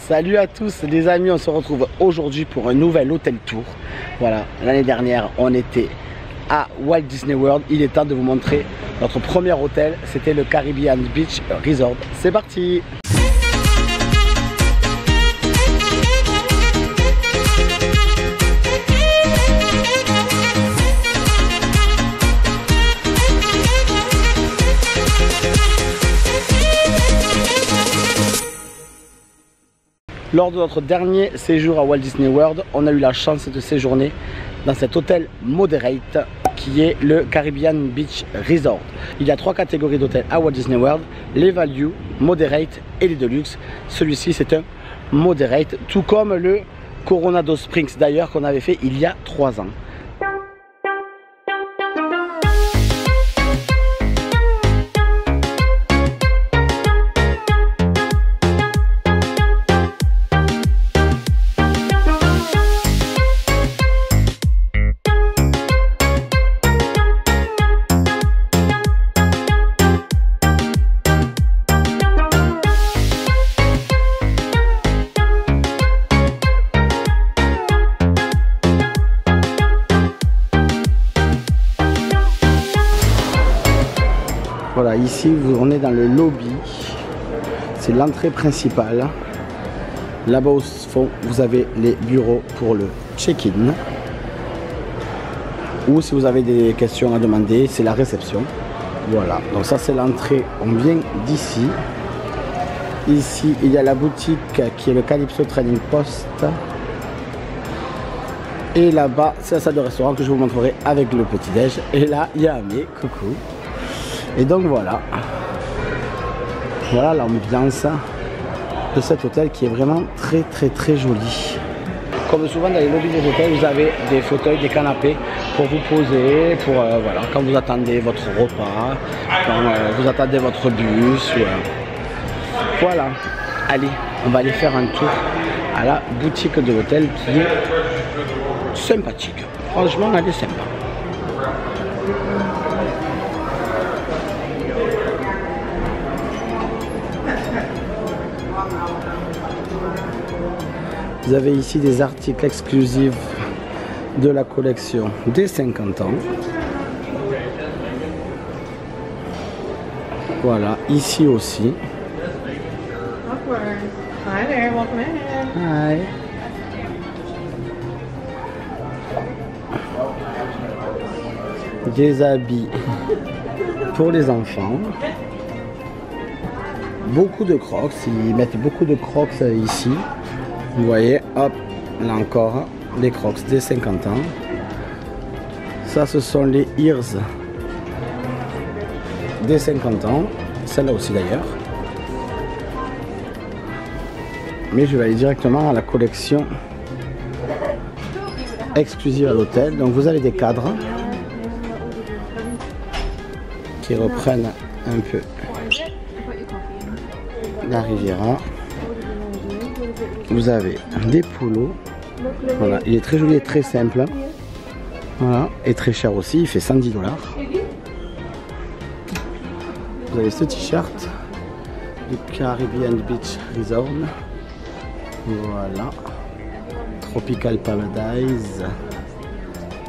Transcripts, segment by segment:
Salut à tous les amis, on se retrouve aujourd'hui pour un nouvel hôtel tour. Voilà, l'année dernière on était à Walt Disney World. Il est temps de vous montrer notre premier hôtel, c'était le Caribbean Beach Resort. C'est parti! Lors de notre dernier séjour à Walt Disney World, on a eu la chance de séjourner dans cet hôtel Moderate qui est le Caribbean Beach Resort. Il y a trois catégories d'hôtels à Walt Disney World, les Value, Moderate et les Deluxe. Celui-ci c'est un Moderate, tout comme le Coronado Springs d'ailleurs qu'on avait fait il y a 3 ans. Voilà, ici on est dans le lobby, c'est l'entrée principale. Là-bas au fond, vous avez les bureaux pour le check-in. Ou si vous avez des questions à demander, c'est la réception. Voilà, donc ça c'est l'entrée, on vient d'ici. Ici, il y a la boutique qui est le Calypso Trading Post. Et là-bas, c'est la salle de restaurant que je vous montrerai avec le petit-déj. Et là, il y a Amé, coucou. Et donc voilà, voilà l'ambiance de cet hôtel qui est vraiment très joli. Comme souvent dans les lobbies des hôtels, vous avez des fauteuils, des canapés pour vous poser, pour voilà, quand vous attendez votre repas, quand vous attendez votre bus. Voilà, allez, on va aller faire un tour à la boutique de l'hôtel qui est sympathique. Franchement, elle est sympa. Vous avez ici des articles exclusifs de la collection des 50 ans. Voilà, ici aussi. Hi there, welcome in. Hi. Des habits pour les enfants. Beaucoup de crocs, ils mettent beaucoup de crocs ici. Vous voyez, hop, là encore, les crocs des 50 ans. Ça, ce sont les ears des 50 ans. Celle-là aussi d'ailleurs. Mais je vais aller directement à la collection exclusive à l'hôtel. Donc vous avez des cadres qui reprennent un peu la Riviera. Vous avez des polos. Voilà, il est très joli et très simple. Voilà, et très cher aussi, il fait 110 $. Vous avez ce t-shirt du Caribbean Beach Resort. Voilà, Tropical Paradise.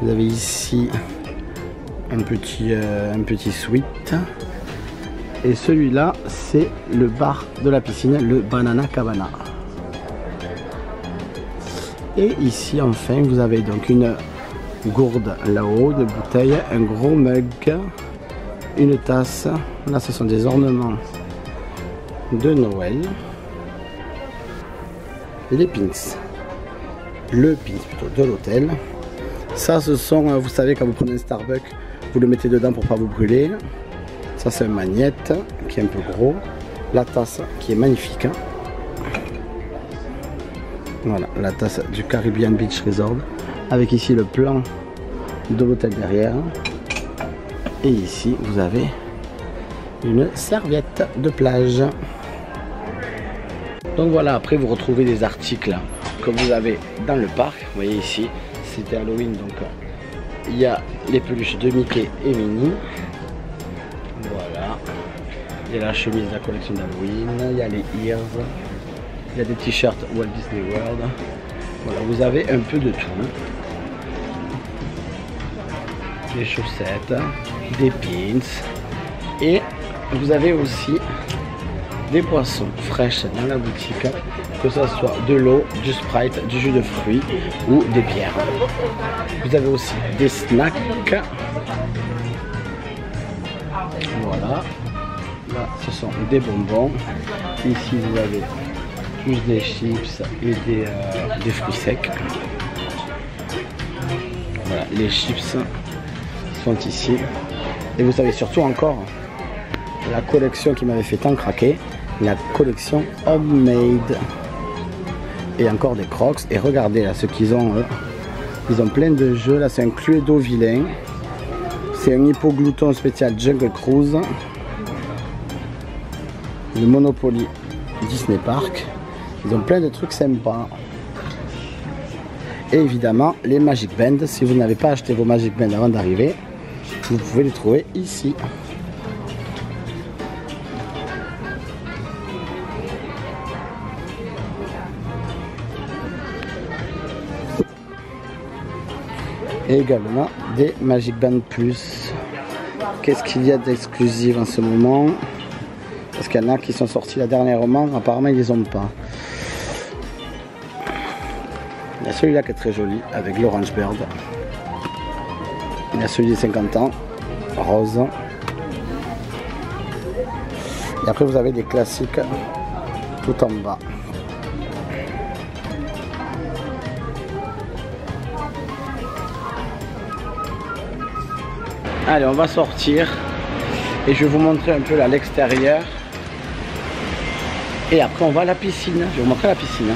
Vous avez ici un petit suite. Et celui-là, c'est le bar de la piscine, le Banana Cabana. Et ici, enfin, vous avez donc une gourde là-haut de bouteille, un gros mug, une tasse. Là, ce sont des ornements de Noël. Les pins. Le pin plutôt de l'hôtel. Ça, ce sont, vous savez, quand vous prenez un Starbucks, vous le mettez dedans pour pas vous brûler. Ça, c'est un magnète qui est un peu gros. La tasse qui est magnifique. Voilà, la tasse du Caribbean Beach Resort. Avec ici le plan de l'hôtel derrière. Et ici, vous avez une serviette de plage. Donc voilà, après vous retrouvez des articles que vous avez dans le parc. Vous voyez ici, c'était Halloween, donc il y a les peluches de Mickey et Minnie. Voilà. Il y a la chemise de la collection d'Halloween, il y a les ears, Il y a des t-shirts Walt Disney World. Voilà, vous avez un peu de tout. Des chaussettes, des pins. Et vous avez aussi des boissons fraîches dans la boutique. Que ce soit de l'eau, du Sprite, du jus de fruits ou des bières. Vous avez aussi des snacks. Voilà. Là, ce sont des bonbons. Ici, vous avez tous des chips et des fruits secs. Voilà, les chips sont ici. Et vous avez surtout encore la collection qui m'avait fait tant craquer, la collection Homemade. Et encore des Crocs. Et regardez là ce qu'ils ont. Ils ont plein de jeux. Là, c'est un Cluedo vilain. C'est un Hippoglouton spécial Jungle Cruise. Le Monopoly Disney Park. Ils ont plein de trucs sympas. Et évidemment, les Magic Band. Si vous n'avez pas acheté vos Magic Band avant d'arriver, vous pouvez les trouver ici. Et également des Magic Band Plus. Qu'est-ce qu'il y a d'exclusif en ce moment? Parce qu'il y en a qui sont sortis là dernièrement, apparemment ils les ont pas. Il y a celui-là qui est très joli avec l'Orange Bird. Il y a celui de 50 ans, rose. Et après vous avez des classiques tout en bas. Allez, on va sortir et je vais vous montrer un peu là l'extérieur. Et après on va à la piscine. Je vais vous montrer la piscine.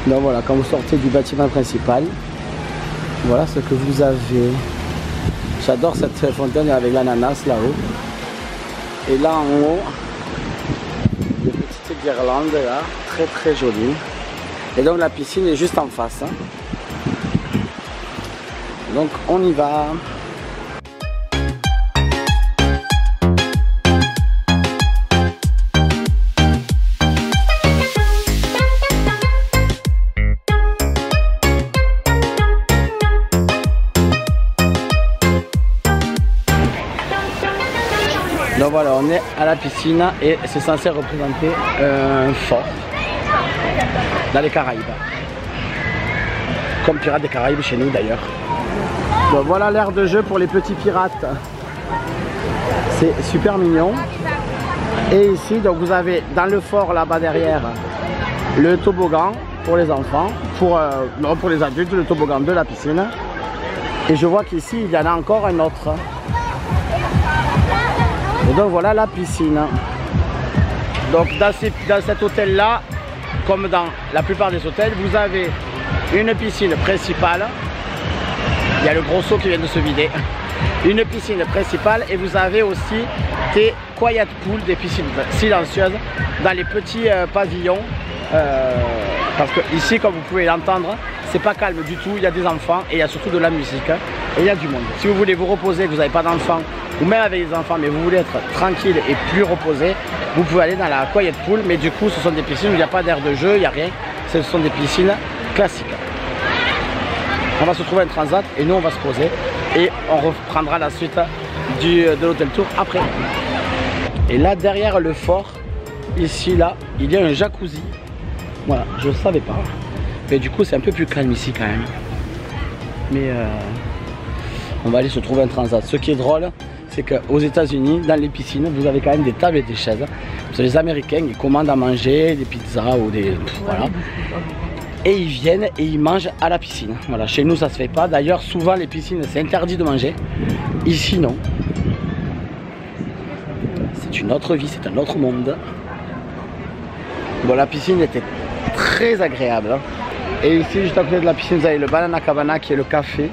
Donc voilà, quand vous sortez du bâtiment principal, voilà ce que vous avez. J'adore cette fontaine avec l'ananas là-haut. Et là en haut, des petites guirlandes là, très très jolies. Et donc la piscine est juste en face. Donc on y va. Donc voilà, on est à la piscine et c'est censé représenter un fort dans les Caraïbes. Comme Pirates des Caraïbes chez nous d'ailleurs. Donc voilà l'aire de jeu pour les petits pirates. C'est super mignon. Et ici, donc vous avez dans le fort là-bas derrière le toboggan pour les enfants, non, pour les adultes, le toboggan de la piscine. Et je vois qu'ici, il y en a encore un autre. Et donc voilà la piscine. Donc dans cet hôtel là, comme dans la plupart des hôtels, vous avez une piscine principale. Il y a le gros seau qui vient de se vider. Une piscine principale et vous avez aussi des quiet pools, des piscines silencieuses dans les petits pavillons. Parce que ici, comme vous pouvez l'entendre, c'est pas calme du tout. Il y a des enfants et il y a surtout de la musique et il y a du monde. Si vous voulez vous reposer, que vous n'avez pas d'enfants ou même avec des enfants, mais vous voulez être tranquille et plus reposé, vous pouvez aller dans la quiet pool. Mais du coup, ce sont des piscines où il n'y a pas d'air de jeu, il n'y a rien. Ce sont des piscines classiques. On va se trouver un transat et nous on va se poser et on reprendra la suite de l'hôtel tour après. Et là derrière le fort, ici là, il y a un jacuzzi. Voilà, je ne savais pas. Mais du coup c'est un peu plus calme ici quand même. Mais on va aller se trouver un transat. Ce qui est drôle, c'est qu'aux États-Unis, dans les piscines, vous avez quand même des tables et des chaises. Vous avez les Américains, ils commandent à manger des pizzas ou des... voilà. Et ils viennent et ils mangent à la piscine. Voilà, chez nous ça se fait pas. D'ailleurs souvent les piscines c'est interdit de manger. Ici non. C'est une autre vie, c'est un autre monde. Bon, la piscine était très agréable. Et ici juste à côté de la piscine vous avez le Banana Cabana qui est le café.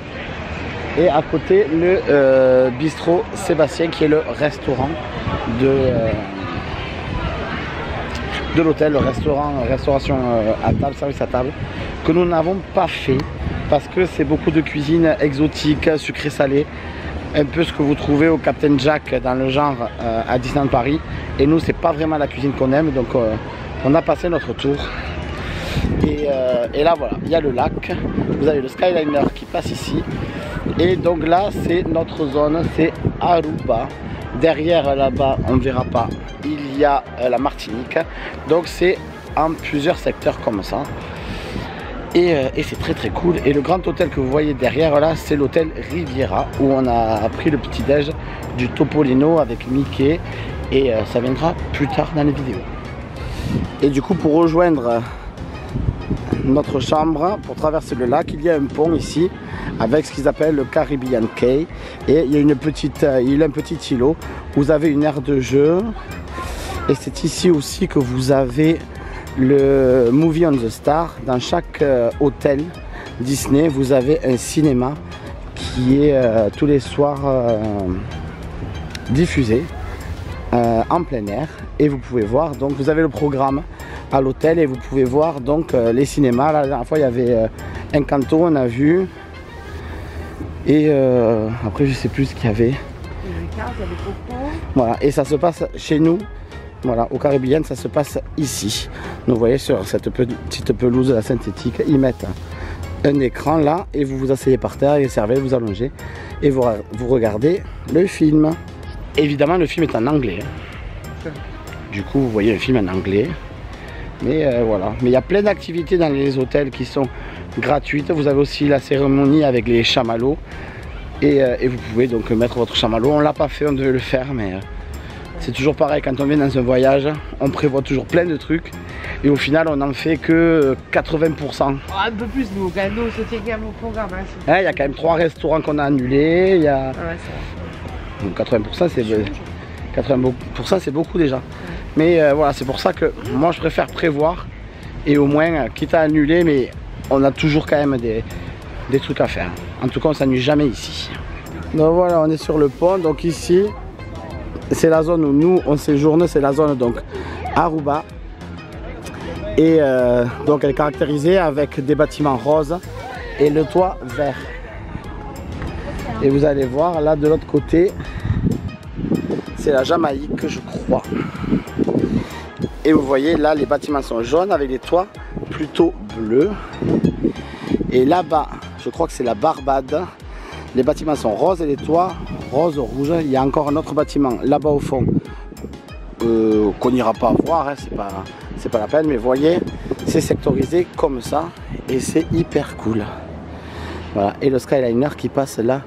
Et à côté le bistrot Sébastien qui est le restaurant de l'hôtel, le restauration à table, service à table, que nous n'avons pas fait parce que c'est beaucoup de cuisine exotique, sucré salé, un peu ce que vous trouvez au Captain Jack dans le genre à Disneyland Paris. Et nous c'est pas vraiment la cuisine qu'on aime, donc On a passé notre tour. Et là voilà, il y a le lac. Vous avez le Skyliner qui passe ici. Et donc là c'est notre zone, c'est Aruba. Derrière là-bas, on ne verra pas, il y a la Martinique. Donc c'est en plusieurs secteurs comme ça. Et c'est très très cool. Et le grand hôtel que vous voyez derrière là, c'est l'hôtel Riviera, où on a pris le petit déj du Topolino avec Mickey. Et ça viendra plus tard dans les vidéos. Et du coup, pour rejoindre notre chambre, pour traverser le lac, il y a un pont ici avec ce qu'ils appellent le Caribbean Cay. Et il y a un petit îlot. Vous avez une aire de jeu. Et c'est ici aussi que vous avez le Movie on the Star. Dans chaque hôtel Disney, vous avez un cinéma qui est tous les soirs diffusé en plein air. Et vous pouvez voir, donc vous avez le programme à l'hôtel et vous pouvez voir donc les cinémas. Là, la dernière fois il y avait Encanto, on a vu. Et après je sais plus ce qu'il y avait. Voilà, et ça se passe chez nous. Voilà, au Caribbean, ça se passe ici. Donc vous voyez sur cette petite pelouse de la synthétique, ils mettent un écran là et vous vous asseyez par terre et servez, vous allongez et vous regardez le film. Évidemment le film est en anglais. Du coup vous voyez un film en anglais. Mais voilà, mais il y a plein d'activités dans les hôtels qui sont gratuites. Vous avez aussi la cérémonie avec les chamallows. Et vous pouvez donc mettre votre chamallow. On l'a pas fait, on devait le faire, mais c'est toujours pareil quand on vient dans un voyage. On prévoit toujours plein de trucs. Et au final, on n'en fait que 80%. Oh, un peu plus, nous, quand même, c'était quand même au programme. Il y a quand même 3 restaurants qu'on a annulés. Il y a... Ah ouais, donc 80% c'est beaucoup déjà. Mais voilà, c'est pour ça que moi je préfère prévoir. Et au moins, quitte à annuler, mais on a toujours quand même des trucs à faire. En tout cas, on s'ennuie jamais ici. Donc voilà, on est sur le pont. Donc ici, c'est la zone où nous on séjourne. C'est la zone donc Aruba. Et donc elle est caractérisée avec des bâtiments roses et le toit vert. Et vous allez voir là de l'autre côté, c'est la Jamaïque, je crois. Et vous voyez là, les bâtiments sont jaunes avec les toits plutôt bleus. Et là-bas, je crois que c'est la Barbade. Les bâtiments sont roses et les toits rose, rouge. Il y a encore un autre bâtiment là-bas au fond qu'on n'ira pas voir, hein, c'est pas la peine. Mais vous voyez, c'est sectorisé comme ça et c'est hyper cool. Voilà, et le Skyliner qui passe là,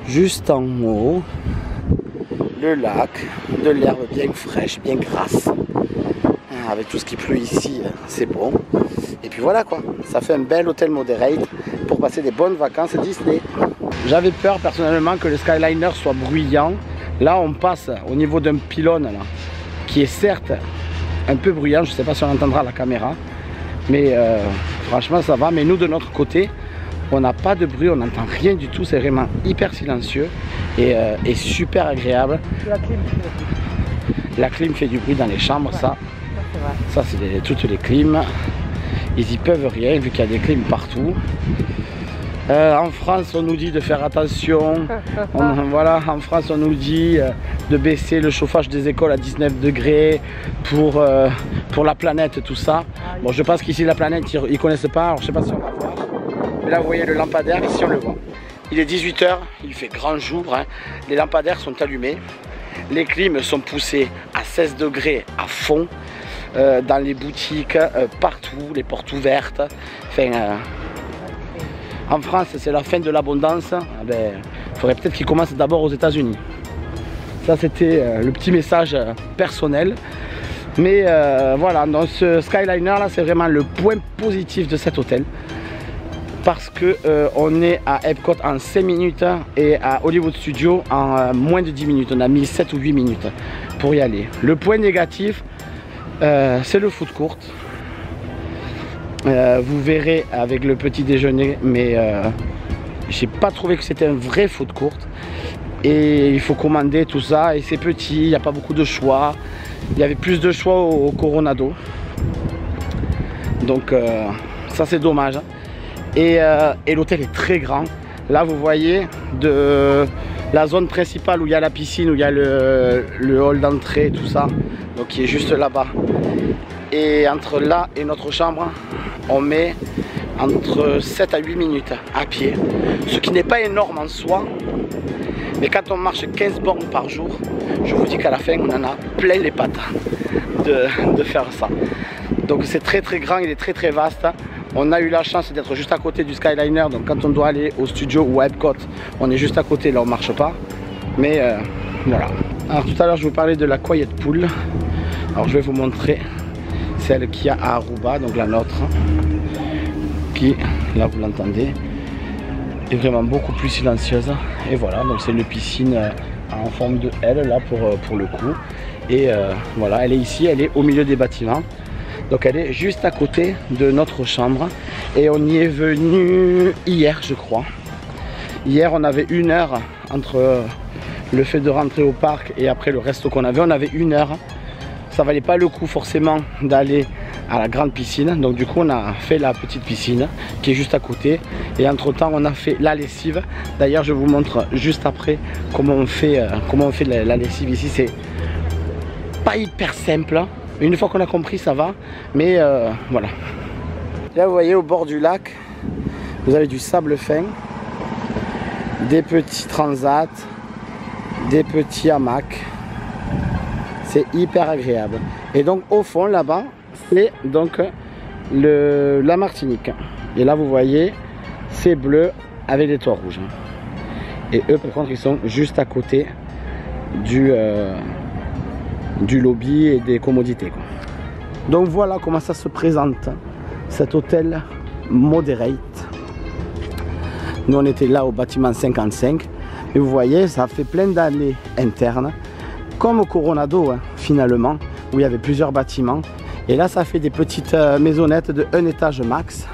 juste en haut. Le lac, de l'herbe bien fraîche, bien grasse. Avec tout ce qui pleut ici, c'est bon. Et puis voilà quoi, ça fait un bel hôtel moderate pour passer des bonnes vacances Disney. J'avais peur personnellement que le Skyliner soit bruyant. Là on passe au niveau d'un pylône là, qui est certes un peu bruyant, je ne sais pas si on entendra à la caméra. Mais franchement ça va, mais nous de notre côté, on n'a pas de bruit, on n'entend rien du tout, c'est vraiment hyper silencieux et super agréable. La clim fait du bruit dans les chambres, ça c'est toutes les clims. Ils y peuvent rien vu qu'il y a des clims partout. En France on nous dit de faire attention, voilà, en France on nous dit de baisser le chauffage des écoles à 19 degrés pour la planète, tout ça. Bon, je pense qu'ici la planète ils connaissent pas, alors je sais pas si on va voir. Mais là vous voyez le lampadaire, ici on le voit. Il est 18 h, il fait grand jour, hein. Les lampadaires sont allumés, les clims sont poussés à 16 degrés à fond, dans les boutiques, partout, les portes ouvertes. Enfin, en France c'est la fin de l'abondance, il faudrait peut-être qu'ils commencent d'abord aux États-Unis. Ça c'était le petit message personnel. Mais voilà, dans ce Skyliner là c'est vraiment le point positif de cet hôtel. Parce que on est à Epcot en 5 minutes et à Hollywood Studios en moins de 10 minutes. On a mis 7 ou 8 minutes pour y aller. Le point négatif, c'est le food court. Vous verrez avec le petit déjeuner, mais j'ai pas trouvé que c'était un vrai food court. Et il faut commander tout ça et c'est petit, il n'y a pas beaucoup de choix. Il y avait plus de choix au Coronado. Donc ça c'est dommage. Et l'hôtel est très grand. Là vous voyez de la zone principale où il y a la piscine, où il y a le hall d'entrée, tout ça, donc qui est juste là-bas. Et entre là et notre chambre, on met entre 7 à 8 minutes à pied. Ce qui n'est pas énorme en soi. Mais quand on marche 15 bornes par jour, je vous dis qu'à la fin, on en a plein les pattes de faire ça. Donc c'est très très grand, il est très très vaste. On a eu la chance d'être juste à côté du Skyliner. Donc quand on doit aller au studio ou à Epcot, on est juste à côté, là on marche pas. Mais voilà. Alors tout à l'heure je vous parlais de la Quiet Pool. Alors je vais vous montrer celle qu'il y a à Aruba, donc la nôtre. Qui, là vous l'entendez, est vraiment beaucoup plus silencieuse. Et voilà, donc c'est une piscine en forme de L là pour le coup. Et voilà, elle est ici, elle est au milieu des bâtiments. Donc elle est juste à côté de notre chambre. Et on y est venu hier je crois. Hier on avait 1 heure entre le fait de rentrer au parc et après le resto qu'on avait. On avait 1 heure. Ça valait pas le coup forcément d'aller à la grande piscine. Donc du coup on a fait la petite piscine qui est juste à côté. Et entre temps on a fait la lessive. D'ailleurs je vous montre juste après comment on fait la lessive ici. C'est pas hyper simple. Une fois qu'on a compris ça va. Mais voilà. Là vous voyez au bord du lac, vous avez du sable fin, des petits transats, des petits hamacs. C'est hyper agréable. Et donc au fond là-bas, c'est donc la Martinique. Et là vous voyez, c'est bleu avec des toits rouges. Et eux par contre ils sont juste à côté du lobby et des commodités, quoi. Donc voilà comment ça se présente, cet hôtel Moderate. Nous on était là au bâtiment 55. Et vous voyez, ça fait plein d'allées internes. Comme au Coronado, hein, finalement, où il y avait plusieurs bâtiments. Et là, ça fait des petites maisonnettes de 1 étage max.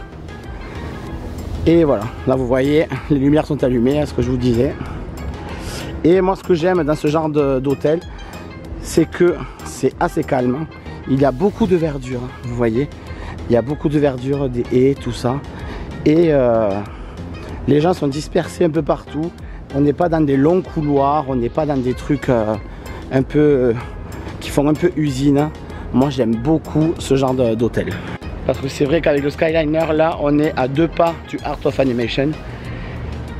Et voilà, là vous voyez, les lumières sont allumées, ce que je vous disais. Et moi, ce que j'aime dans ce genre d'hôtel, c'est que c'est assez calme. Il y a beaucoup de verdure, vous voyez. Il y a beaucoup de verdure, des haies, tout ça. Et les gens sont dispersés un peu partout. On n'est pas dans des longs couloirs, on n'est pas dans des trucs un peu qui font un peu usine. Moi j'aime beaucoup ce genre d'hôtel. Parce que c'est vrai qu'avec le Skyliner là on est à 2 pas du Art of Animation.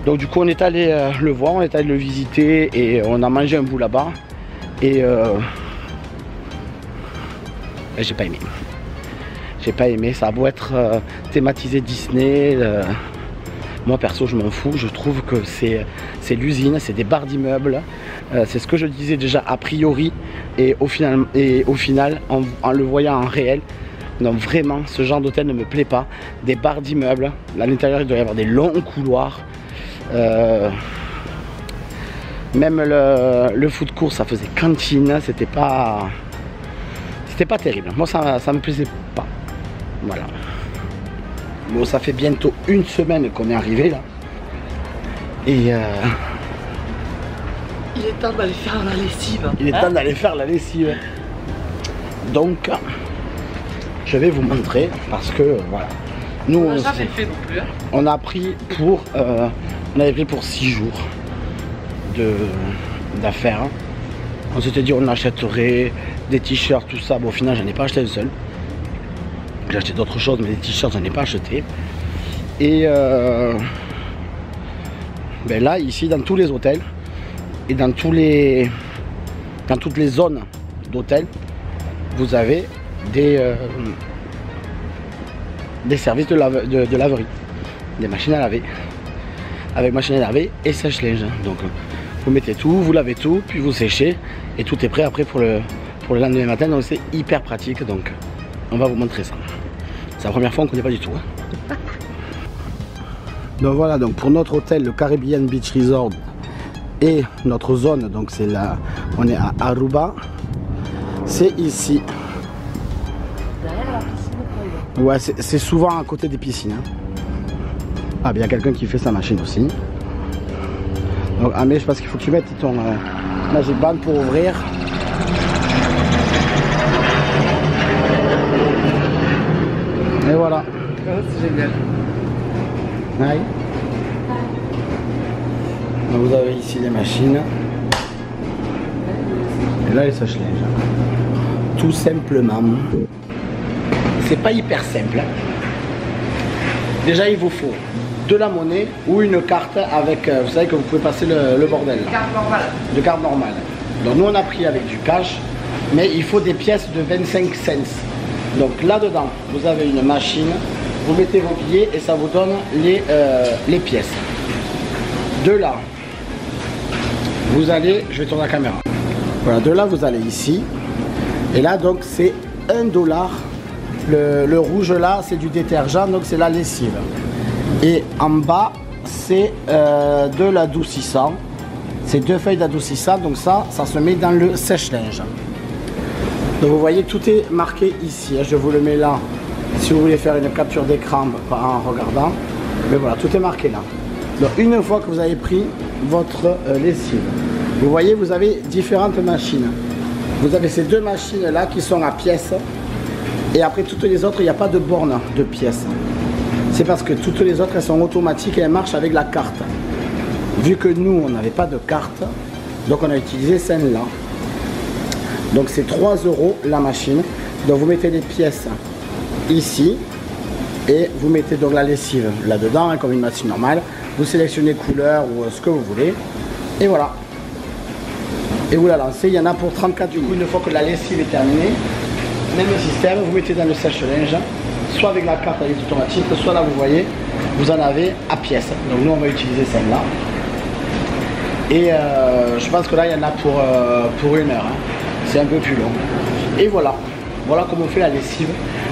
Donc du coup on est allé le voir, on est allé le visiter et on a mangé un bout là-bas. Et j'ai pas aimé. J'ai pas aimé, ça a beau être thématisé Disney. Moi perso je m'en fous, je trouve que c'est l'usine, c'est des barres d'immeubles. C'est ce que je disais déjà a priori et au final en le voyant en réel. Donc vraiment ce genre d'hôtel ne me plaît pas. Des barres d'immeubles, à l'intérieur il doit y avoir des longs couloirs. Même le food court ça faisait cantine, c'était pas terrible. Moi ça me plaisait pas. Voilà. Bon, ça fait bientôt 1 semaine qu'on est arrivé là. Et il est temps d'aller faire la lessive. Il est temps d'aller faire la lessive. Donc, je vais vous montrer parce que voilà. Nous, on n'a jamais fait non plus. Hein. On a pris pour, on avait pris pour 6 jours d'affaires. On s'était dit on achèterait des t-shirts, tout ça. Bon, au final, j'en ai pas acheté un seul. J'ai acheté d'autres choses, mais les t-shirts, j'en ai pas acheté. Et ben là, ici, dans tous les hôtels et dans toutes les zones d'hôtels, vous avez des services de laverie, des machines à laver, avec machine à laver et sèche-linge. Donc, vous mettez tout, vous lavez tout, puis vous séchez et tout est prêt après pour le lendemain matin. Donc, c'est hyper pratique. Donc, on va vous montrer ça. C'est la première fois, on ne connaît pas du tout. Hein. Donc voilà, donc pour notre hôtel, le Caribbean Beach Resort et notre zone, donc c'est là, on est à Aruba. C'est ici. Derrière la piscine. Ouais, c'est souvent à côté des piscines. Hein. Ah, bien il y a quelqu'un qui fait sa machine aussi. Donc Amé, je pense qu'il faut que tu mettes ton Magic Band pour ouvrir. Et voilà. Oh, c'est génial. Ouais. Donc vous avez ici les machines. Et là les sèche-linges. Tout simplement. c'est pas hyper simple. Déjà, il vous faut de la monnaie ou une carte avec, vous savez que vous pouvez passer le bordel. Une carte normale. De carte normale. Donc nous on a pris avec du cash, mais il faut des pièces de 25 cents. Donc là-dedans, vous avez une machine, vous mettez vos billets et ça vous donne les pièces. De là, vous allez, je vais tourner la caméra. Voilà, de là vous allez ici. Et là donc c'est $1. Le rouge là c'est du détergent, donc c'est la lessive. Et en bas c'est de l'adoucissant. C'est 2 feuilles d'adoucissant, donc ça se met dans le sèche-linge. Donc vous voyez tout est marqué ici. Je vous le mets là si vous voulez faire une capture d'écran en regardant. Mais voilà, tout est marqué là. Donc une fois que vous avez pris votre lessive, vous voyez vous avez différentes machines. Vous avez ces 2 machines là qui sont à pièces. Et après toutes les autres, il n'y a pas de borne de pièces. C'est parce que toutes les autres elles sont automatiques et elles marchent avec la carte. Vu que nous on n'avait pas de carte, donc on a utilisé celle-là. Donc c'est 3 € la machine. Donc vous mettez les pièces ici et vous mettez donc la lessive là-dedans, hein, comme une machine normale. Vous sélectionnez couleur ou ce que vous voulez. Et voilà. Et vous la lancez. Il y en a pour 34 €. Du coup, une fois que la lessive est terminée, même système, vous mettez dans le sèche-linge, soit avec la carte à automatique, soit là vous voyez, vous en avez à pièces. Donc nous on va utiliser celle-là. Et je pense que là il y en a pour 1 heure. Hein. C'est un peu plus long. Et voilà. Voilà comment on fait la lessive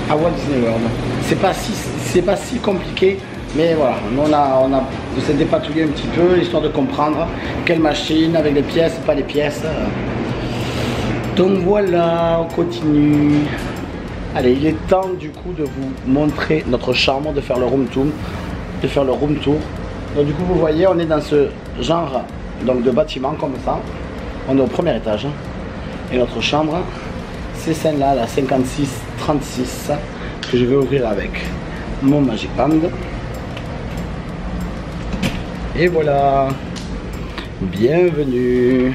à Walt Disney World. C'est pas si compliqué, mais voilà. Nous on a s'est dépatouillé un petit peu, histoire de comprendre quelle machine, avec les pièces, pas les pièces. Donc voilà, on continue. Allez, il est temps du coup de vous montrer notre chambre, de faire le room tour. Donc du coup vous voyez, on est dans ce genre donc, de bâtiment comme ça. On est au premier étage. Et notre chambre, c'est celle-là, la 5636, que je vais ouvrir avec mon Magic Band. Et voilà. Bienvenue.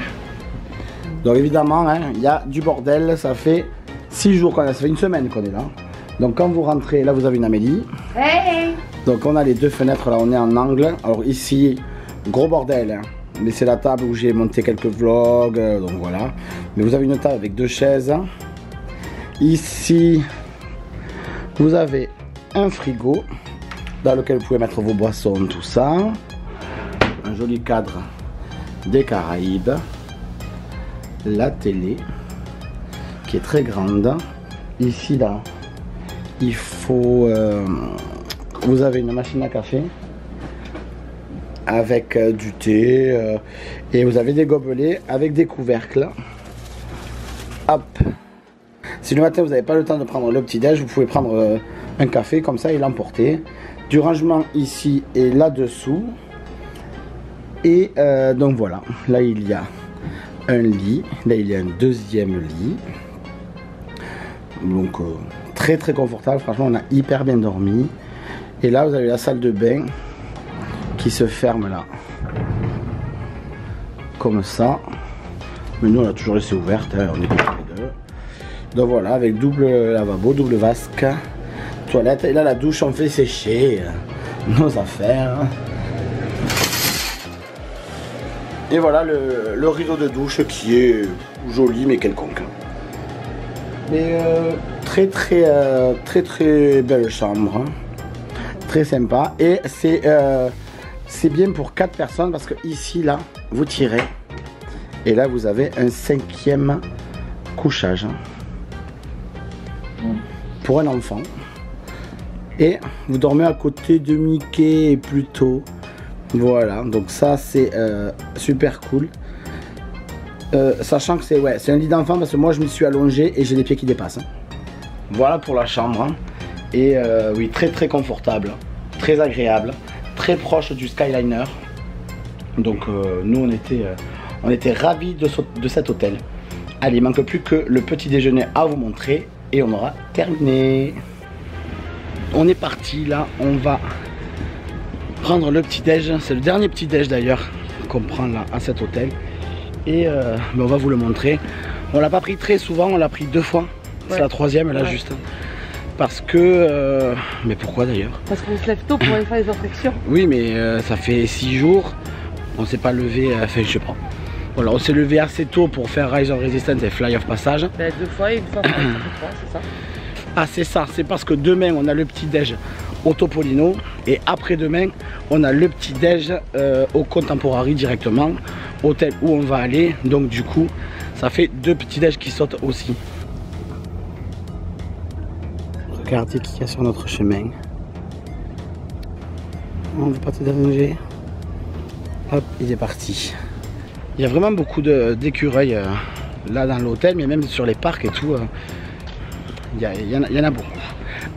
Donc évidemment, hein, il y a du bordel, ça fait 6 jours qu'on est, ça fait une semaine qu'on est là. Donc quand vous rentrez, là vous avez une Amélie. Hey. Donc on a les 2 fenêtres, là on est en angle. Alors ici, gros bordel, hein. Mais c'est la table où j'ai monté quelques vlogs, donc voilà. Mais vous avez une table avec 2 chaises. Ici, vous avez un frigo dans lequel vous pouvez mettre vos boissons, tout ça. Un joli cadre des Caraïbes. La télé qui est très grande. Ici là il faut vous avez une machine à café avec du thé et vous avez des gobelets avec des couvercles. Hop, si le matin vous n'avez pas le temps de prendre le petit déj, vous pouvez prendre un café comme ça et l'emporter. Du rangement ici et là dessous. Et donc voilà, là il y a un lit, là il y a un deuxième lit. Donc très très confortable, franchement on a hyper bien dormi. Et là vous avez la salle de bain qui se ferme là comme ça, mais nous on l'a toujours laissé ouverte, hein, on est tous les deux. Donc voilà, avec double lavabo, double vasque, toilette. Et là la douche, on fait sécher nos affaires. Et voilà le rideau de douche qui est joli mais quelconque. Mais très belle chambre, hein. Très sympa. Et c'est bien pour 4 personnes parce que ici là vous tirez et là vous avez un 5e couchage pour un enfant. Et vous dormez à côté de Mickey et Pluto. Voilà, donc ça c'est super cool. Sachant que c'est un lit d'enfant parce que moi je me suis allongé et j'ai les pieds qui dépassent. Hein. Voilà pour la chambre. Hein. Et oui, très confortable, très agréable, très proche du Skyliner. Donc nous on était ravis de cet hôtel. Allez, il manque plus que le petit déjeuner à vous montrer et on aura terminé. On est parti là, on va prendre le petit déj. C'est le dernier petit déj d'ailleurs qu'on prend là à cet hôtel. Et on va vous le montrer. On l'a pas pris très souvent, on l'a pris 2 fois. C'est la 3e là juste. parce que... mais pourquoi d'ailleurs? Parce qu'on se lève tôt pour aller faire les infections. Oui, mais ça fait 6 jours, on s'est pas levé, enfin je sais pas. Voilà, on s'est levé assez tôt pour faire Rise of Resistance et Fly of Passage. Ben, 2 fois et une fois, ça fait 3, c'est ça? Ah c'est ça, c'est parce que demain on a le petit déj au Topolino et après-demain on a le petit déj au Contemporary directement, hôtel où on va aller, donc du coup ça fait 2 petits déj qui sautent aussi. Regardez qui y a sur notre chemin. On ne veut pas te déranger. Hop, il est parti. Il y a vraiment beaucoup d'écureuils là dans l'hôtel, mais même sur les parcs et tout. Il y en a beaucoup.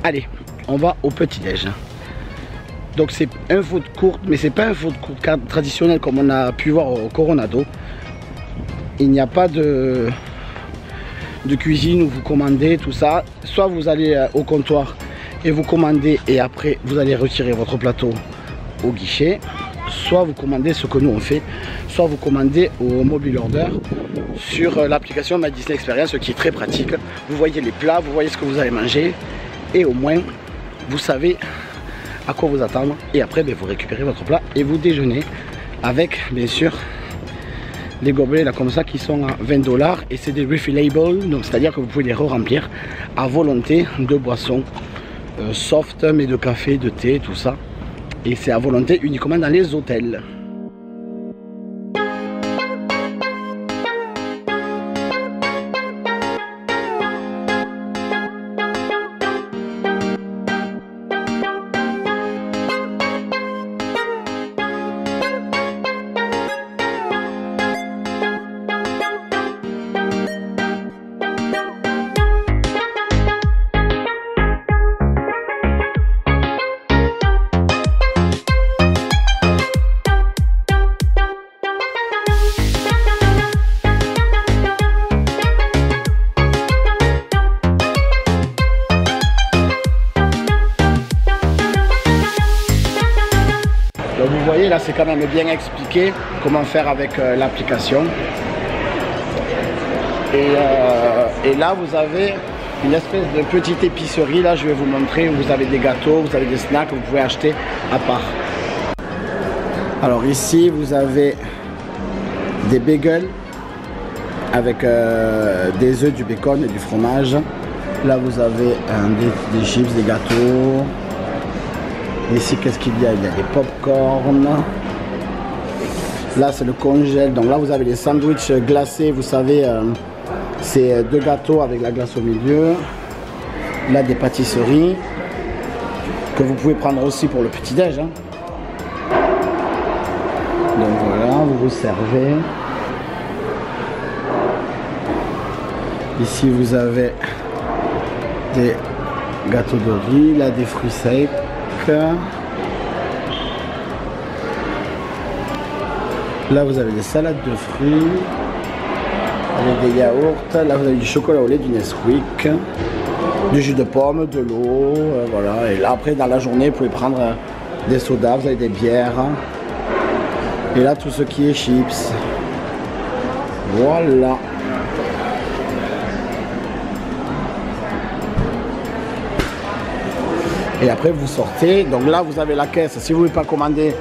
Allez, on va au petit-déj. Donc c'est un food court, mais c'est pas un food court traditionnel comme on a pu voir au Coronado. Il n'y a pas de cuisine où vous commandez tout ça. Soit vous allez au comptoir et vous commandez et après vous allez retirer votre plateau au guichet. Soit vous commandez ce que nous on fait, soit vous commandez au mobile order sur l'application My Disney Experience, ce qui est très pratique. Vous voyez les plats, vous voyez ce que vous allez manger et au moins vous savez à quoi vous attendre. Et après vous récupérez votre plat et vous déjeunez avec bien sûr des gobelets là comme ça qui sont à 20 $ et c'est des refillable, donc c'est à dire que vous pouvez les re-remplir à volonté de boissons soft, mais de café, de thé, tout ça. Et c'est à volonté uniquement dans les hôtels. Donc vous voyez là c'est quand même bien expliqué comment faire avec l'application. Et là vous avez une espèce de petite épicerie, là je vais vous montrer, vous avez des gâteaux, vous avez des snacks que vous pouvez acheter à part. Alors ici vous avez des bagels avec des œufs, du bacon et du fromage. Là vous avez des chips, des gâteaux. Ici qu'est-ce qu'il y a? Il y a des pop-corn. Là c'est le congèle. Donc là vous avez les sandwichs glacés. Vous savez c'est 2 gâteaux avec la glace au milieu. Là des pâtisseries que vous pouvez prendre aussi pour le petit-déj. Hein. Donc voilà, vous vous servez. Ici vous avez des gâteaux de riz, là des fruits secs. Là vous avez des salades de fruits avec des yaourts. Là vous avez du chocolat au lait, du Nesquik, du jus de pomme, de l'eau, voilà. Et là après dans la journée vous pouvez prendre des sodas, vous avez des bières. Et là tout ce qui est chips. Voilà. Et après vous sortez, donc là vous avez la caisse, si vous ne voulez pas commander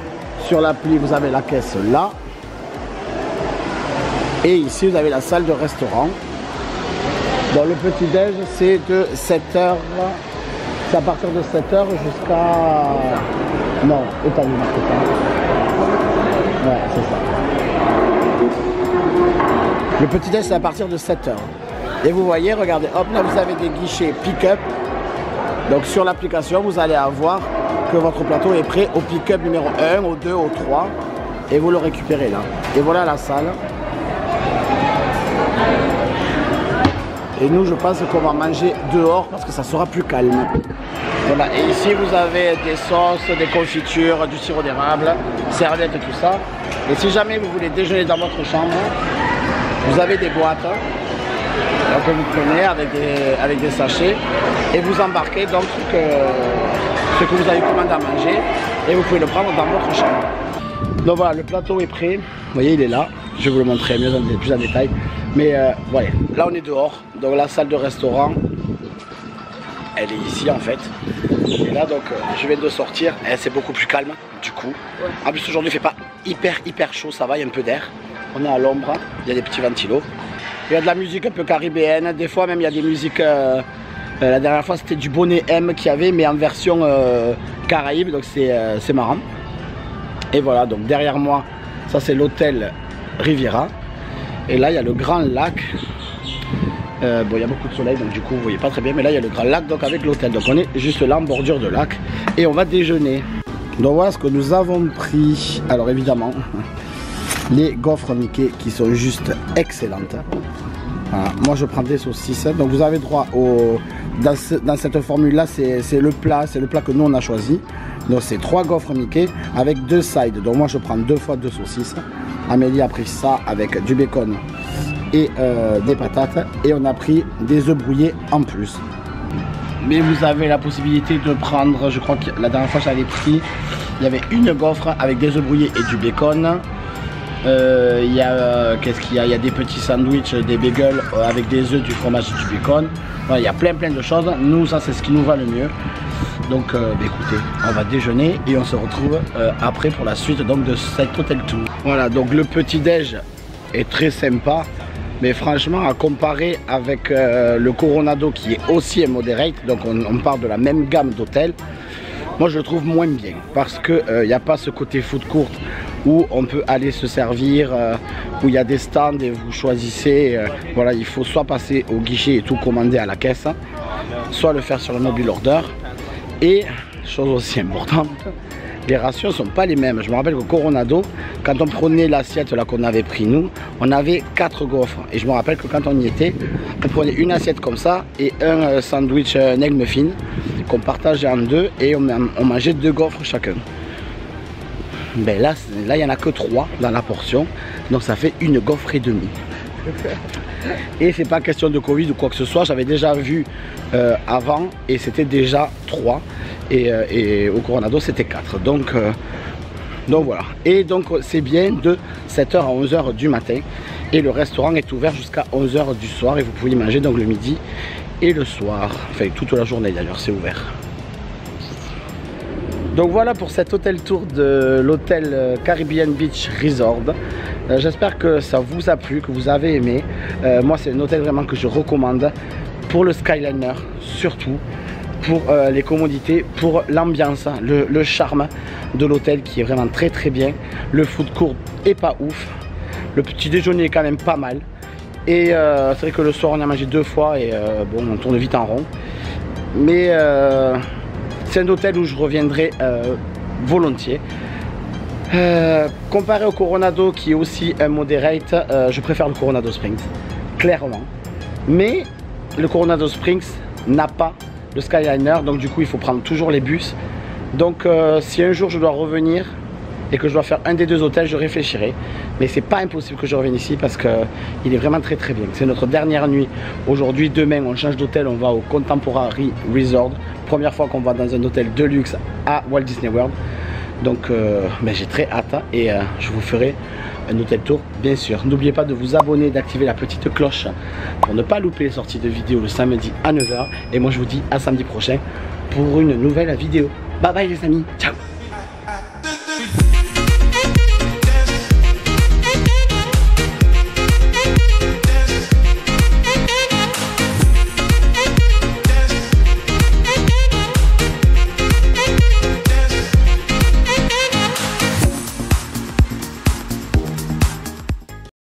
sur l'appli, vous avez la caisse là. Et ici vous avez la salle de restaurant. Donc le petit déj c'est de 7h, c'est à partir de 7h jusqu'à... Non, autant vous marquez ça. Ouais, c'est ça. Le petit déj c'est à partir de 7h. Et vous voyez, regardez, hop là vous avez des guichets pick-up. Donc sur l'application, vous allez avoir que votre plateau est prêt au pick-up numéro 1, au 2, au 3. Et vous le récupérez là. Et voilà la salle. Et nous, je pense qu'on va manger dehors parce que ça sera plus calme. Voilà. Et ici, vous avez des sauces, des confitures, du sirop d'érable, serviettes et tout ça. Et si jamais vous voulez déjeuner dans votre chambre, vous avez des boîtes. Donc vous prenez avec des sachets et vous embarquez donc ce que vous avez commandé à manger et vous pouvez le prendre dans votre chambre. Donc voilà, le plateau est prêt. Vous voyez, il est là. Je vais vous le montrer mieux, plus en détail. Mais voilà, là on est dehors. Donc la salle de restaurant. elle est ici en fait. Et là donc je viens de sortir, c'est beaucoup plus calme du coup. En plus aujourd'hui il fait pas hyper chaud, ça va, il y a un peu d'air. On est à l'ombre, il y a des petits ventilos. Il y a de la musique un peu caribéenne, des fois même il y a des musiques... la dernière fois c'était du Bonnet M qu'il y avait mais en version Caraïbe, donc c'est marrant. Et voilà, donc derrière moi, ça c'est l'hôtel Riviera. Et là il y a le grand lac. Bon, il y a beaucoup de soleil donc du coup vous voyez pas très bien, mais là il y a le grand lac donc avec l'hôtel. Donc on est juste là en bordure de lac et on va déjeuner. Donc voilà ce que nous avons pris. Alors évidemment les gaufres Mickey qui sont juste excellentes. Voilà. Moi je prends des saucisses. Donc vous avez droit au... Dans cette formule là c'est le plat que nous on a choisi. Donc c'est 3 gaufres Mickey avec 2 sides. Donc moi je prends 2 fois 2 saucisses. Amélie a pris ça avec du bacon et des patates. Et on a pris des œufs brouillés en plus. Mais vous avez la possibilité de prendre, je crois que la dernière fois j'avais pris, il y avait une gaufre avec des œufs brouillés et du bacon. Qu'est-ce qu'il y a? Il y a des petits sandwichs, des bagels avec des œufs, du fromage et du bacon. Voilà, il y a plein de choses. Nous, ça c'est ce qui nous va le mieux. Donc écoutez, on va déjeuner et on se retrouve après pour la suite donc, de cet hôtel tour. Voilà, donc le petit déj est très sympa. Mais franchement, à comparer avec le Coronado qui est aussi un moderate, donc on parle de la même gamme d'hôtels, moi je le trouve moins bien parce qu'il n'y a pas ce côté food court où on peut aller se servir, où il y a des stands et vous choisissez, voilà, il faut soit passer au guichet et tout commander à la caisse, soit le faire sur le mobile order. Et, chose aussi importante, les rations ne sont pas les mêmes. Je me rappelle qu'au Coronado, quand on prenait l'assiette là qu'on avait pris nous, on avait 4 gaufres. Et je me rappelle que quand on y était, on prenait une assiette comme ça et un sandwich, un egg muffin qu'on partageait en 2 et on mangeait 2 gaufres chacun. Ben là, il n'y en a que 3 dans la portion, donc ça fait une gaufre et demie. Et c'est pas question de Covid ou quoi que ce soit, j'avais déjà vu avant et c'était déjà 3 et au Coronado c'était 4. Donc voilà. Et donc c'est bien de 7h à 11h du matin et le restaurant est ouvert jusqu'à 11h du soir et vous pouvez y manger donc le midi et le soir, enfin toute la journée d'ailleurs c'est ouvert. Donc voilà pour cet hôtel tour de l'hôtel Caribbean Beach Resort. J'espère que ça vous a plu, que vous avez aimé. Moi c'est un hôtel vraiment que je recommande pour le Skyliner, surtout pour les commodités, pour l'ambiance, le charme de l'hôtel qui est vraiment très bien. Le food court est pas ouf, le petit déjeuner est quand même pas mal. Et c'est vrai que le soir on a mangé 2 fois et bon on tourne vite en rond. Mais c'est un hôtel où je reviendrai volontiers. Comparé au Coronado qui est aussi un moderate, je préfère le Coronado Springs, clairement. Mais le Coronado Springs n'a pas le Skyliner, donc du coup il faut prendre toujours les bus. Donc si un jour je dois revenir et que je dois faire un des 2 hôtels, je réfléchirai. Mais c'est pas impossible que je revienne ici parce qu'il est vraiment très bien. C'est notre dernière nuit aujourd'hui. Demain on change d'hôtel, on va au Contemporary Resort. Première fois qu'on va dans un hôtel de luxe à Walt Disney World. Donc j'ai très hâte et je vous ferai un hôtel tour bien sûr. N'oubliez pas de vous abonner, d'activer la petite cloche pour ne pas louper les sorties de vidéos le samedi à 9h. Et moi je vous dis à samedi prochain pour une nouvelle vidéo. Bye bye les amis, ciao.